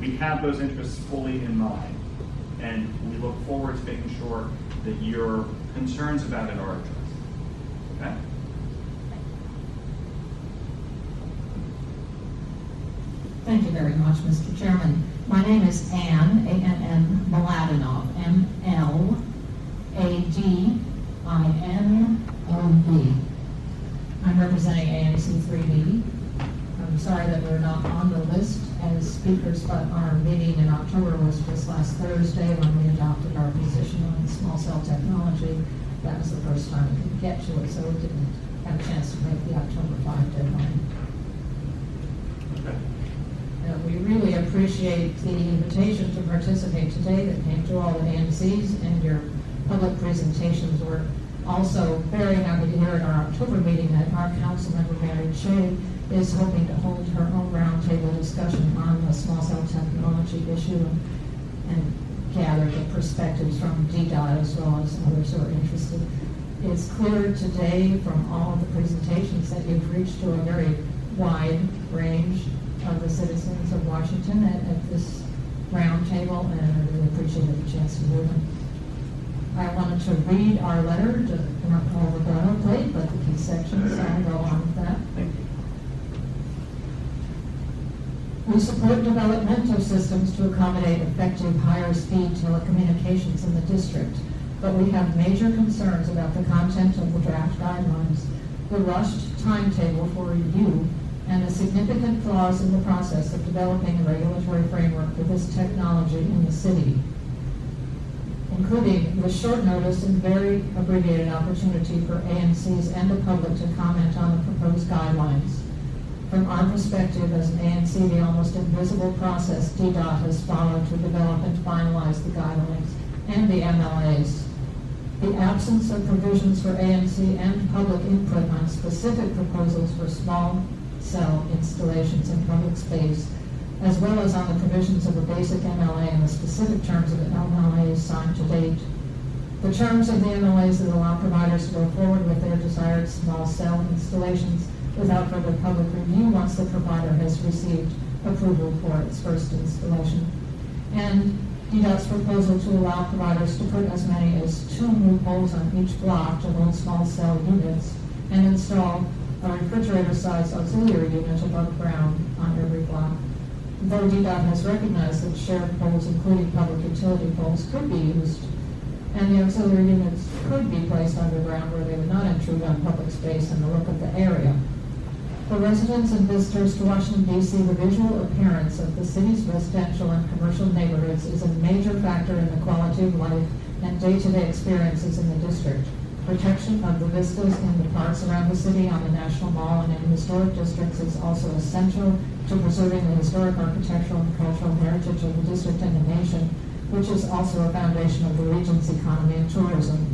we have those interests fully in mind, and we look forward to making sure that your concerns about it are addressed. Okay? Thank you very much, Mr. Chairman. My name is Ann, A-N-N, Mladinov, M-L-A-D-I-N-O-V. I'm representing ANC 3B. I'm sorry that we're not on the list as speakers, but our meeting in October was just last Thursday when we adopted our position on small cell technology. That was the first time we could get to it, so we didn't have a chance to make the October 5 deadline. Okay. We really appreciate the invitation to participate today that came to all the ANCs, and your public presentations. We're also very happy to hear at our October meeting that our council member, Mary Shea, is hoping to hold her own roundtable discussion on the small cell technology issue and gather the perspectives from DDOT as well as others who are interested. It's clear today from all of the presentations that you've reached to a very wide range of the citizens of Washington at this roundtable, and I really appreciated the chance to hear them. I wanted to read our letter, not all the boilerplate, but the key sections, so I'll go on with that. Thank you. We support development of systems to accommodate effective higher speed telecommunications in the district, but we have major concerns about the content of the draft guidelines, the rushed timetable for review, and the significant flaws in the process of developing a regulatory framework for this technology in the city, including the short notice and very abbreviated opportunity for ANCs and the public to comment on the proposed guidelines. From our perspective as an ANC, the almost invisible process DDOT has followed to develop and finalize the guidelines and the MLAs. The absence of provisions for ANC and public input on specific proposals for small cell installations in public space, as well as on the provisions of the basic MLA and the specific terms of the MLAs signed to date. The terms of the MLAs that allow providers to go forward with their desired small cell installations without further public review once the provider has received approval for its first installation. And DDOT's proposal to allow providers to put as many as 2 new poles on each block to hold small cell units and install a refrigerator-sized auxiliary unit above ground on every block. Though DDOT has recognized that shared poles, including public utility poles, could be used, and the auxiliary units could be placed underground where they would not intrude on public space and the look of the area. For residents and visitors to Washington, D.C., the visual appearance of the city's residential and commercial neighborhoods is a major factor in the quality of life and day-to-day experiences in the district. Protection of the vistas in the parks around the city, on the National Mall, and in historic districts is also essential to preserving the historic architectural and cultural heritage of the district and the nation, which is also a foundation of the region's economy and tourism.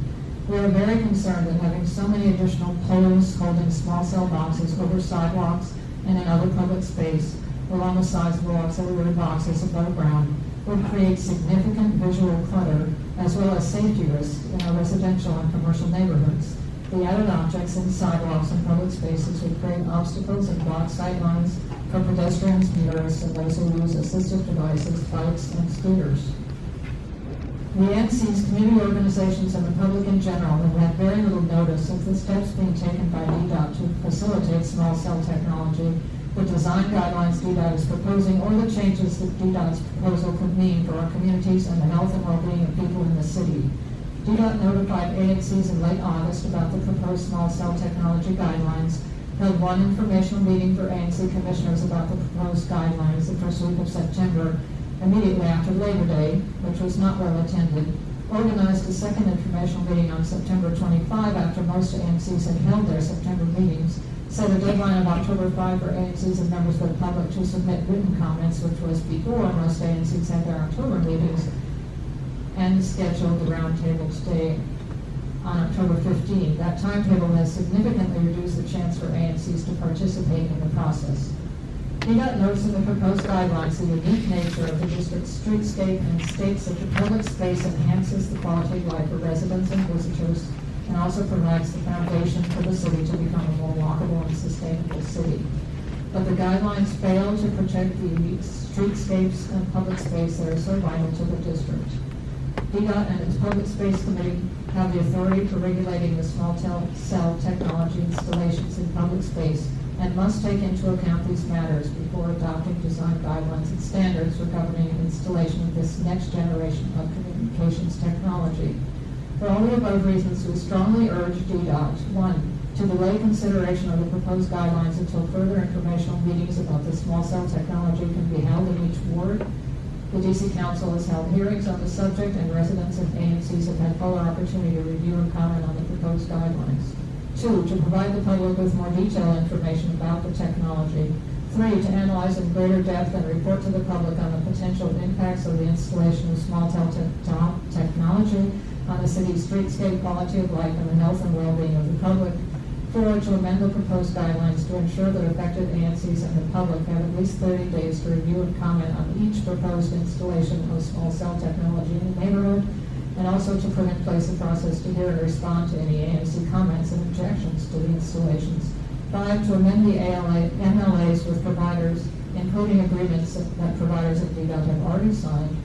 We are very concerned that having so many additional poles holding small cell boxes over sidewalks and in other public space along the sides of the auxiliary boxes above ground would create significant visual clutter as well as safety risks in our residential and commercial neighborhoods. The added objects in sidewalks and public spaces would create obstacles and block sight lines for pedestrians, motorists, and those who use assistive devices, bikes, and scooters. The ANCs, community organizations, and the public in general have had very little notice of the steps being taken by DDOT to facilitate small cell technology, the design guidelines DDOT is proposing, or the changes that DDOT's proposal could mean for our communities and the health and well-being of people in the city. DDOT notified ANCs in late August about the proposed small cell technology guidelines, held one informational meeting for ANC commissioners about the proposed guidelines the first week of September, immediately after Labor Day, which was not well attended, organized a second informational meeting on September 25 after most ANCs had held their September meetings, set a deadline of October 5 for ANCs and members of the public to submit written comments, which was before most ANCs had their October meetings, and scheduled the roundtable today on October 15. That timetable has significantly reduced the chance for ANCs to participate in the process. DDOT notes in the proposed guidelines the unique nature of the district's streetscape and states that the public space enhances the quality of life for residents and visitors and also provides the foundation for the city to become a more walkable and sustainable city. but the guidelines fail to protect the unique streetscapes and public space that are so vital to the district. DDOT and its Public Space Committee have the authority for regulating the small cell technology installations in public space and must take into account these matters before adopting design guidelines and standards for governing installation of this next generation of communications technology. For all the above reasons, we strongly urge DDOT, 1, to delay consideration of the proposed guidelines until further informational meetings about the small cell technology can be held in each ward. The DC Council has held hearings on the subject, and residents of AMCs have had full opportunity to review and comment on the proposed guidelines. 2, to provide the public with more detailed information about the technology. 3, to analyze in greater depth and report to the public on the potential impacts of the installation of small cell technology on the city's streetscape, quality of life, and the health and well-being of the public. 4, to amend the proposed guidelines to ensure that affected ANCs and the public have at least 30 days to review and comment on each proposed installation of small cell technology in the neighborhood, and also to put in place a process to hear and respond to any ANC comments and objections to the installations. 5, to amend the MLAs with providers, including agreements that providers at DDOT have already signed,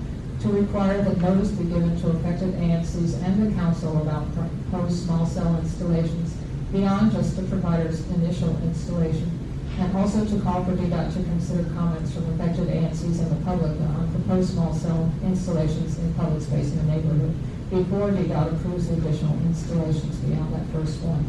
to require that notice be given to affected ANCs and the council about proposed small cell installations beyond just the provider's initial installation, and also to call for DDOT to consider comments from affected ANCs and the public on proposed small cell installations in public space in the neighborhood before DDOT approves the additional installations beyond that first one.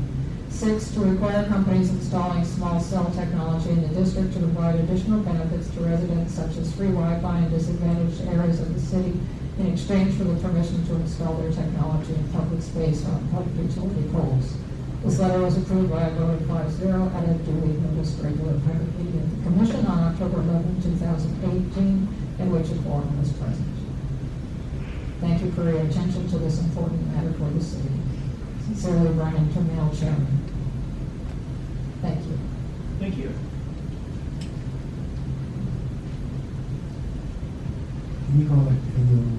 6, to require companies installing small cell technology in the district to provide additional benefits to residents such as free Wi-Fi in disadvantaged areas of the city in exchange for the permission to install their technology in public space on public utility poles. This letter was approved by a vote of 5-0 at a duly noticed regular public meeting of the Commission on October 11, 2018, in which a quorum was present. Thank you for your attention to this important matter for the city. Sincerely, Brian Termel, Chairman. Thank you. Thank you. Can you call it?